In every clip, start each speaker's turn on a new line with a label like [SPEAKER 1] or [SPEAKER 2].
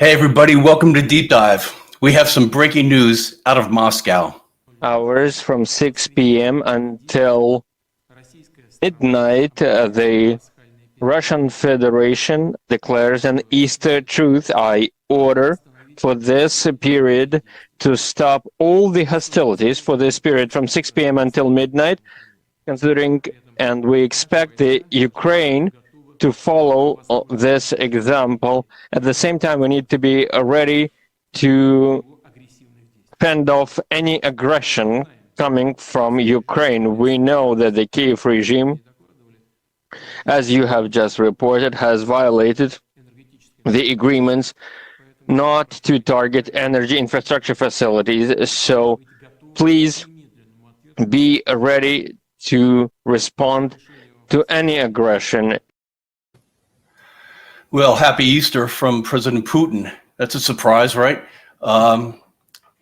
[SPEAKER 1] Hey everybody, welcome to Deep Dive. We have some breaking news out of Moscow.
[SPEAKER 2] Hours from 6 p.m. until midnight, the Russian Federation declares an Easter Truce order for this period to stop all the hostilities for this period from 6 p.m. until midnight, considering, and we expect the Ukraine to follow this example. At the same time, we need to be ready to fend off any aggression coming from Ukraine. We know that the Kiev regime, as you have just reported, has violated the agreements not to target energy infrastructure facilities. So please be ready to respond to any aggression.
[SPEAKER 1] Well, happy Easter from President Putin. That's a surprise, right?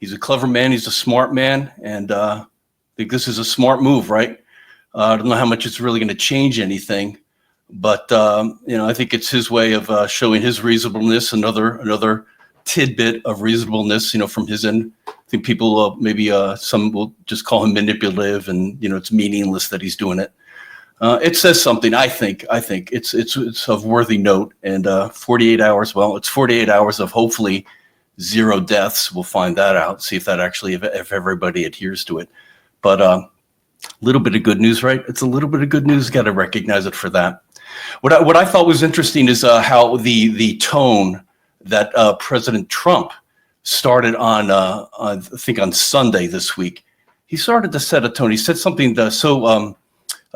[SPEAKER 1] He's a clever man, he's a smart man, and I think this is a smart move, right? I don't know how much it's really going to change anything, but I think it's his way of showing his reasonableness, another tidbit of reasonableness, from his end. I think people maybe some will just call him manipulative, and it's meaningless that he's doing it. It says something. I think it's of worthy note. And 48 hours. Well, it's 48 hours of hopefully 0 deaths. We'll find that out. See if that actually, if everybody adheres to it. But a little bit of good news, right? It's a little bit of good news. Got to recognize it for that. What I thought was interesting is how the tone that President Trump started on I think on Sunday this week. He started to set a tone. He said something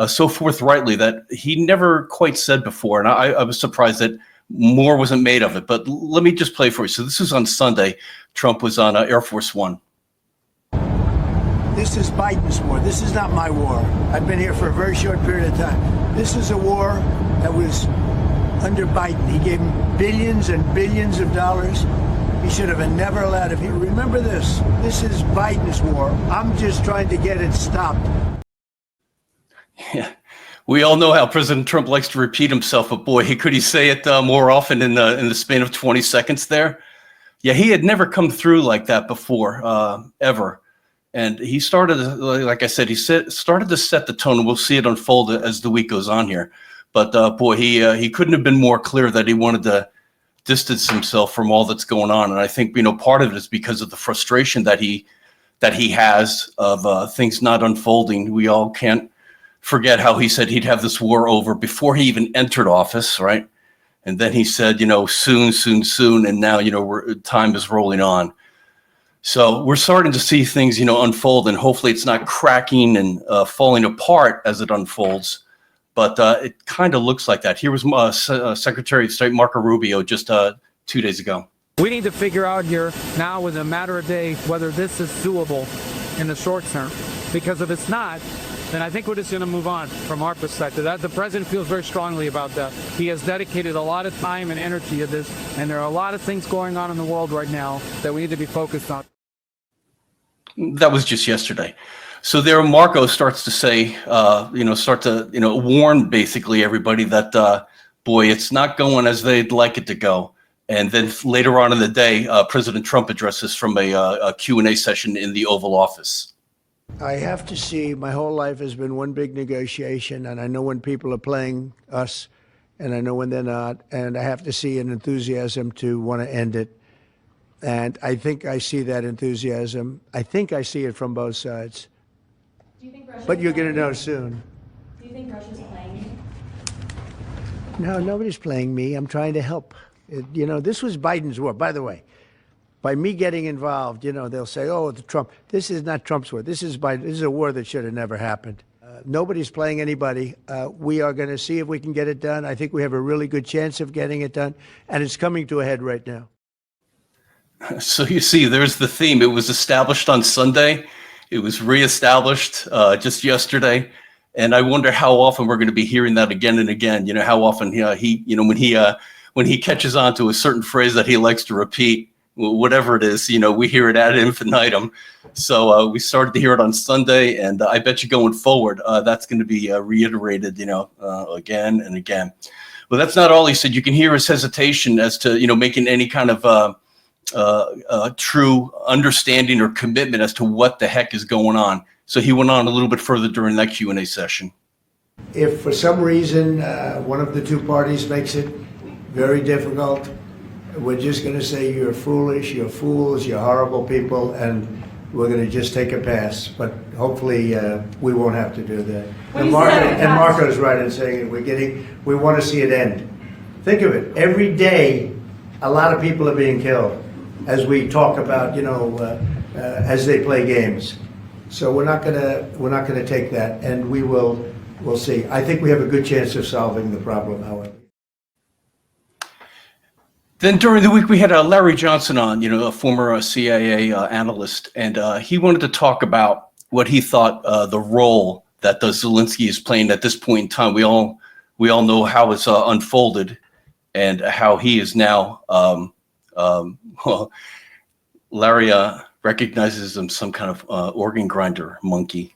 [SPEAKER 1] so forthrightly that he never quite said before, and I was surprised that more wasn't made of it. But let me just play for you. So this is on Sunday. Trump was on Air Force One.
[SPEAKER 3] This is Biden's war. This is not my war. I've been here for a very short period of time. This is a war that was under Biden. He gave him billions and billions of dollars. He should have never allowed it. Remember this. This is Biden's war. I'm just trying to get it stopped.
[SPEAKER 1] Yeah, we all know how President Trump likes to repeat himself, but boy, could he say it more often in the span of 20 seconds there? Yeah, he had never come through like that before, ever. And he started, like I said, started to set the tone, and we'll see it unfold as the week goes on here. But boy, he couldn't have been more clear that he wanted to distance himself from all that's going on. And I think part of it is because of the frustration that he has of things not unfolding. We all can't forget how he said he'd have this war over before he even entered office, right? And then he said, soon, and now, time is rolling on. So we're starting to see things, unfold, and hopefully it's not cracking and falling apart as it unfolds. But it kind of looks like that. Here was Secretary of State Marco Rubio just 2 days ago.
[SPEAKER 4] We need to figure out here now, within a matter of days, whether this is doable in the short term. Because if it's not, then I think we're just going to move on from our perspective. The president feels very strongly about that. He has dedicated a lot of time and energy to this, and there are a lot of things going on in the world right now that we need to be focused on.
[SPEAKER 1] That was just yesterday. So there Marco starts to say, warn basically everybody that, boy, it's not going as they'd like it to go. And then later on in the day, President Trump addresses from a Q&A session in the Oval Office.
[SPEAKER 3] I have to see, my whole life has been one big negotiation, and I know when people are playing us, and I know when they're not, and I have to see an enthusiasm to want to end it. And I think I see that enthusiasm. I think I see it from both sides.
[SPEAKER 5] Do you think Russia's
[SPEAKER 3] but you're going to
[SPEAKER 5] playing
[SPEAKER 3] know
[SPEAKER 5] you?
[SPEAKER 3] soon.
[SPEAKER 5] Do you think Russia's playing you?
[SPEAKER 3] No, nobody's playing me. I'm trying to help. This was Biden's war, by the way. By me getting involved, they'll say, oh, it's Trump. This is not Trump's war. This is Biden. This is a war that should have never happened. Nobody's playing anybody. We are going to see if we can get it done. I think we have a really good chance of getting it done. And it's coming to a head right now.
[SPEAKER 1] So you see, there's the theme. It was established on Sunday. It was reestablished just yesterday. And I wonder how often we're going to be hearing that again and again. How often when he catches on to a certain phrase that he likes to repeat, whatever it is, we hear it ad infinitum. So we started to hear it on Sunday, and I bet you going forward, that's going to be reiterated, again and again. But that's not all he said. You can hear his hesitation as to, making any kind of true understanding or commitment as to what the heck is going on. So he went on a little bit further during that Q&A session.
[SPEAKER 3] If for some reason one of the two parties makes it very difficult, we're just going to say you're foolish, you're fools, you're horrible people, and we're going to just take a pass. But hopefully we won't have to do that. And Marco's right in saying we want to see it end. Think of it. Every day, a lot of people are being killed as we talk about, as they play games. So we're not gonna take that, and we'll see. I think we have a good chance of solving the problem, however.
[SPEAKER 1] Then during the week, we had Larry Johnson on, a former CIA analyst, and he wanted to talk about what he thought the role that Zelensky is playing at this point in time. We all know how it's unfolded, and how he is now. Larry recognizes him some kind of organ grinder monkey.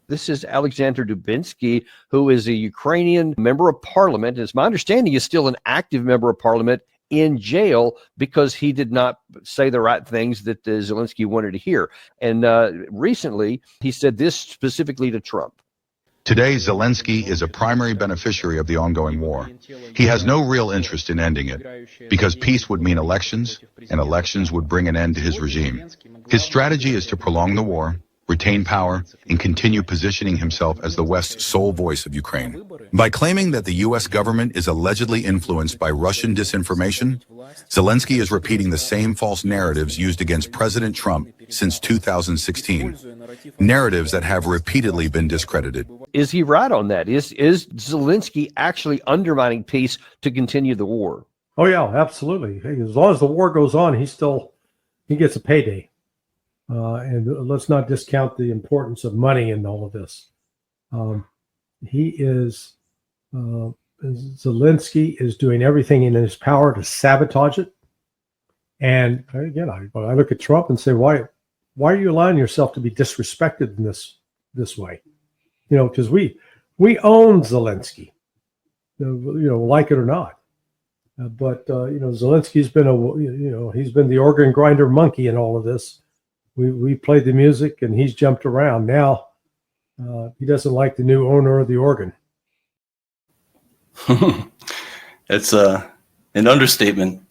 [SPEAKER 6] This is Alexander Dubinsky, who is a Ukrainian member of parliament. It's my understanding he's still an active member of parliament in jail because he did not say the right things that Zelensky wanted to hear. And recently, he said this specifically to Trump.
[SPEAKER 7] Today, Zelensky is a primary beneficiary of the ongoing war. He has no real interest in ending it, because peace would mean elections, and elections would bring an end to his regime. His strategy is to prolong the war, retain power, and continue positioning himself as the West's sole voice of Ukraine. By claiming that the U.S. government is allegedly influenced by Russian disinformation, Zelensky is repeating the same false narratives used against President Trump since 2016, narratives that have repeatedly been discredited.
[SPEAKER 6] Is he right on that? Is Zelensky actually undermining peace to continue the war?
[SPEAKER 8] Oh, yeah, absolutely. Hey, as long as the war goes on, he gets a payday. And let's not discount the importance of money in all of this. Zelensky is doing everything in his power to sabotage it. And again, I look at Trump and say, why are you allowing yourself to be disrespected in this way? Because we own Zelensky, like it or not. But Zelensky's been he's been the organ grinder monkey in all of this. We played the music and he's jumped around. Now he doesn't like the new owner of the organ.
[SPEAKER 1] It's an understatement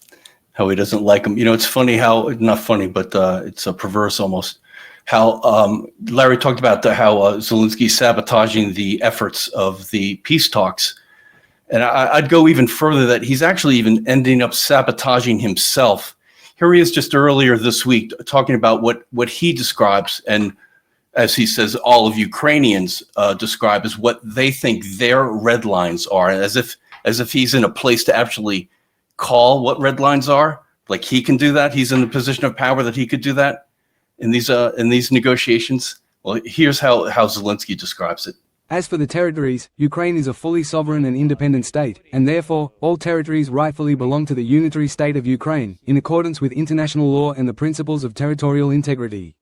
[SPEAKER 1] how he doesn't like him. It's funny how, not funny, but it's perverse almost, how Larry talked about how Zelensky's sabotaging the efforts of the peace talks. And I'd go even further, that he's actually even ending up sabotaging himself. Here he is just earlier this week talking about what he describes, and as he says, all of Ukrainians describe as what they think their red lines are, as if he's in a place to actually call what red lines are. Like he can do that. He's in the position of power that he could do that in these negotiations. Well, here's how Zelensky describes it.
[SPEAKER 9] As for the territories, Ukraine is a fully sovereign and independent state, and therefore, all territories rightfully belong to the unitary state of Ukraine, in accordance with international law and the principles of territorial integrity.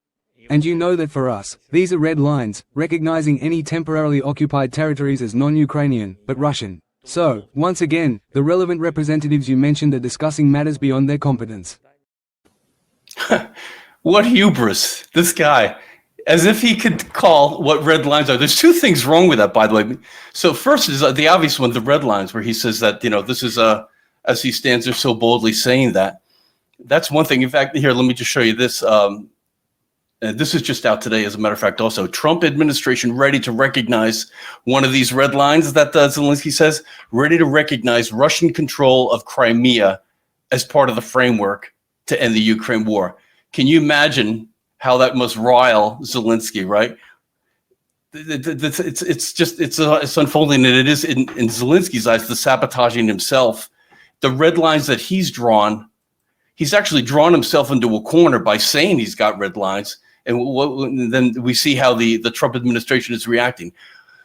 [SPEAKER 9] And you know that for us, these are red lines, recognizing any temporarily occupied territories as non-Ukrainian, but Russian. So, once again, the relevant representatives you mentioned are discussing matters beyond their competence.
[SPEAKER 1] What hubris, this guy. As if he could call what red lines are. There's two things wrong with that, by the way. So first is the obvious one, the red lines, where he says that, this is, as he stands there so boldly saying that. That's one thing. In fact, here, let me just show you this. This is just out today, as a matter of fact, also. Trump administration ready to recognize one of these red lines that Zelensky says, ready to recognize Russian control of Crimea as part of the framework to end the Ukraine war. Can you imagine how that must rile Zelensky, right? It's unfolding, and it is in Zelensky's eyes, the sabotaging himself. The red lines that he's drawn, he's actually drawn himself into a corner by saying he's got red lines, and then we see how the Trump administration is reacting.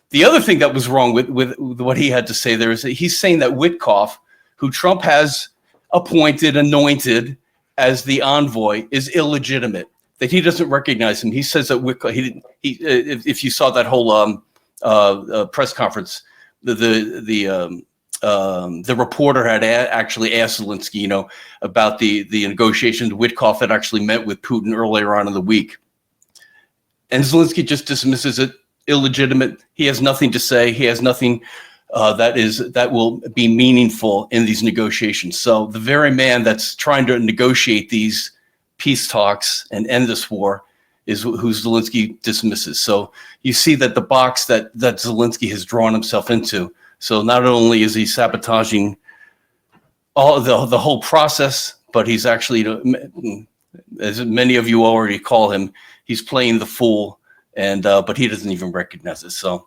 [SPEAKER 1] The other thing that was wrong with what he had to say there is that he's saying that Witkoff, who Trump has anointed as the envoy, is illegitimate. That he doesn't recognize him. He says that Witkoff, if you saw that whole press conference, the the reporter had actually asked Zelensky, about the negotiations. Witkoff had actually met with Putin earlier on in the week, and Zelensky just dismisses it, illegitimate. He has nothing to say. He has nothing that will be meaningful in these negotiations. So the very man that's trying to negotiate these peace talks and end this war is who Zelensky dismisses. So you see that the box that Zelensky has drawn himself into. So not only is he sabotaging all the whole process, but he's actually, as many of you already call him, he's playing the fool, and but he doesn't even recognize it. So